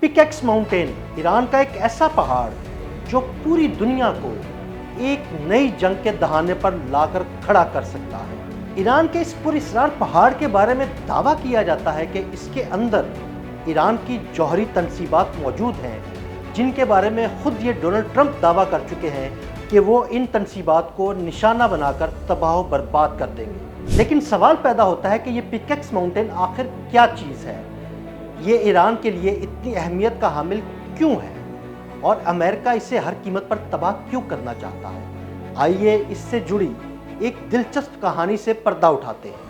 Pickaxe mountain Iran का एक ऐसा पहाड़ जो पूरी दुनिया को एक नई जंग के दहाने पर लाकर खड़ा कर सकता है। ईरान के इस पुरअसरार पहाड़ के बारे में दावा किया जाता है कि इसके अंदर ईरान की जौहरी तनसीबात मौजूद हैं, जिनके बारे में खुद ये डोनाल्ड ट्रंप दावा कर चुके हैं कि वो इन तनसीबात को निशाना बनाकर तबाह बर्बाद कर देंगे। लेकिन सवाल पैदा होता है कि ये पिकेक्स माउंटेन आखिर क्या चीज़ है, ये ईरान के लिए इतनी अहमियत का हामिल क्यों है और अमेरिका इसे हर कीमत पर तबाह क्यों करना चाहता है। आइए इससे जुड़ी एक दिलचस्प कहानी से पर्दा उठाते हैं।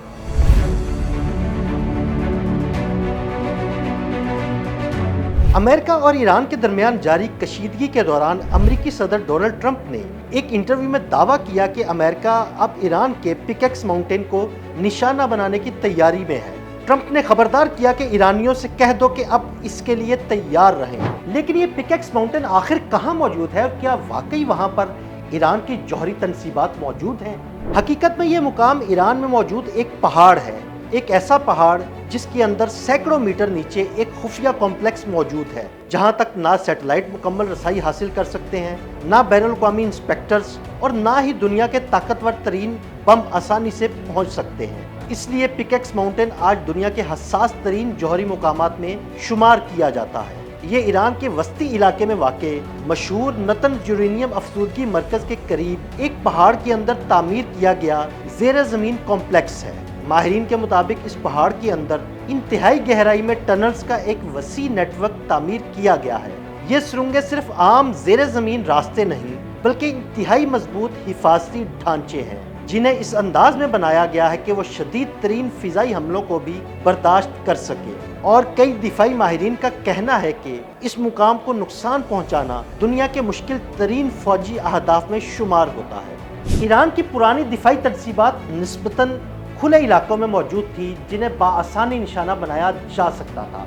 अमेरिका और ईरान के दरमियान जारी कशीदगी के दौरान अमेरिकी सदर डोनाल्ड ट्रंप ने एक इंटरव्यू में दावा किया कि अमेरिका अब ईरान के पिकेक्स माउंटेन को निशाना बनाने की तैयारी में है। ट्रंप ने खबरदार किया कि ईरानियों से कह दो कि अब इसके लिए तैयार रहें। लेकिन ये पिकेक्स माउंटेन आखिर कहाँ मौजूद है और क्या वाकई वहाँ पर ईरान की जौहरी तनसीबात मौजूद हैं? हकीकत में ये मुकाम ईरान में मौजूद एक पहाड़ है, एक ऐसा पहाड़ जिसके अंदर सैकड़ों मीटर नीचे एक खुफिया कॉम्प्लेक्स मौजूद है, जहां तक ना सैटेलाइट मुकम्मल रसाई हासिल कर सकते हैं, ना बैनुल-अक़वामी इंस्पेक्टर्स और ना ही दुनिया के ताकतवर तरीन बम आसानी से पहुंच सकते हैं। इसलिए पिकेक्स माउंटेन आज दुनिया के हसास तरीन जौहरी मुकामात में शुमार किया जाता है। ये ईरान के वस्ती इलाके में वाक़े मशहूर नतन यूरेनियम अफसूदगी मरकज़ के करीब एक पहाड़ के अंदर तामीर किया गया ज़ेर ज़मीन कॉम्प्लेक्स है। माहिरीन के मुताबिक इस पहाड़ के अंदर इंतहाई गहराई में टनल्स का एक वसी नेटवर्क तामीर किया गया है। ये सुरंगें सिर्फ आम ज़ेर ज़मीन रास्ते नहीं बल्कि इंतहाई मजबूत हिफाजती ढांचे हैं, जिन्हें इस अंदाज में बनाया गया है कि वो शदीद तरीन फ़िज़ाई हमलों को भी बर्दाश्त कर सके। और कई दिफाई माहिरीन का कहना है कि इस मुकाम को नुकसान पहुँचाना दुनिया के मुश्किल तरीन फ़ौजी अहदाफ में शुमार होता है। ईरान की पुरानी दिफाई तनसीबात निस्बतन खुले इलाकों में मौजूद थी, जिन्हें बाआसानी निशाना बनाया जा सकता था।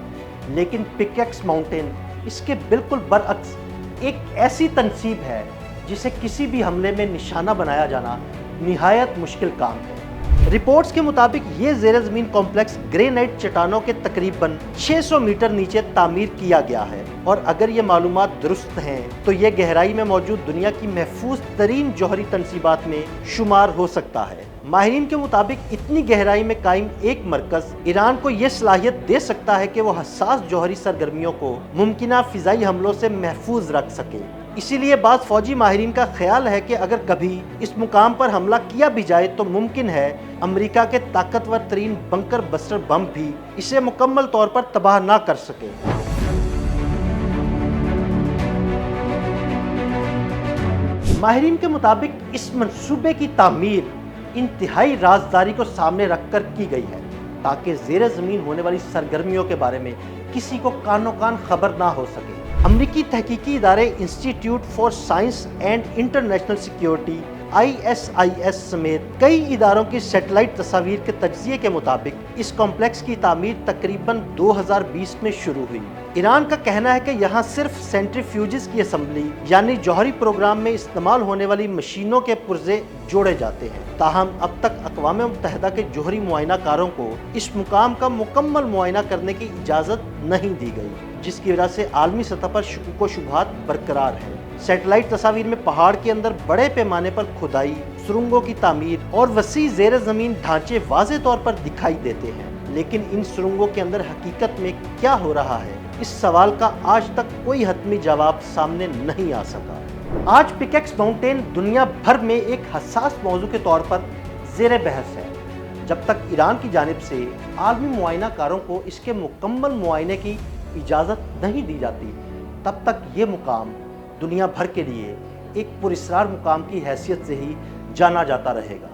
लेकिन पिकेक्स माउंटेन इसके बिल्कुल बरअक्स एक ऐसी तनसीब है जिसे किसी भी हमले में निशाना बनाया जाना निहायत मुश्किल काम है। रिपोर्ट्स के मुताबिक ये ज़ेर ज़मीन कॉम्प्लेक्स ग्रेनाइट चट्टानों के तकरीबन 600 मीटर नीचे तामीर किया गया है, और अगर ये मालूमात दुरुस्त हैं तो ये गहराई में मौजूद दुनिया की महफूज तरीन जौहरी तनसीबात में शुमार हो सकता है। माहिरीन के मुताबिक इतनी गहराई में कायम एक मरकज़ ईरान को ये सलाहियत दे सकता है कि वो हसास जौहरी सरगर्मियों को मुमकिना फ़िज़ाई हमलों से महफूज रख सके। इसीलिए बाद फ़ौजी माहिरीन का ख्याल है कि अगर कभी इस मुकाम पर हमला किया भी जाए तो मुमकिन है अमेरिका के ताकतवर तरीन बंकर बस्टर बम भी इसे मुकम्मल तौर पर तबाह ना कर सके। माहिरीन के मुताबिक इस मंसूबे की तामीर इंतहाई राजदारी को सामने रखकर की गई है, ताकि ज़ेर ज़मीन होने वाली सरगर्मियों के बारे में किसी को कानो कान खबर ना हो सके। अमरीकी तहकीकी इदारे institute for science and international security ISIS समेत कई इदारों की सैटेलाइट तस्वीर के तज्ज़िये के मुताबिक इस कॉम्प्लेक्स की तामीर तकरीबन 2020 में शुरू हुई। ईरान का कहना है कि यहाँ सिर्फ सेंट्रीफ्यूजेस की असम्बली यानी जौहरी प्रोग्राम में इस्तेमाल होने वाली मशीनों के पुर्जे जोड़े जाते हैं। ताहम अब तक अक़वाम मुत्तहिदा के जौहरी मुआयनाकारों को इस मुकाम का मुकम्मल मुआयना करने की इजाज़त नहीं दी गई, जिसकी वजह से आलमी सतह पर शुकूक व शुबहात बरकरार है। सैटेलाइट तस्वीर में पहाड़ के अंदर बड़े पैमाने पर खुदाई, सुरंगों की तामीर और वसी ज़ेर ज़मीन ढांचे वाज़े तौर पर दिखाई देते हैं, लेकिन इन सुरंगों के अंदर हकीकत में क्या हो रहा है, इस सवाल का आज तक कोई हतमी जवाब सामने नहीं आ सका। आज पिकेक्स माउंटेन दुनिया भर में एक हसास मौजू के तौर पर ज़ेर बहस है। जब तक ईरान की जानिब से आलमी मुआयनाकारों को इसके मुकम्मल मुआयने की इजाज़त नहीं दी जाती, तब तक ये मुकाम दुनिया भर के लिए एक पुरअसरार मुकाम की हैसियत से ही जाना जाता रहेगा।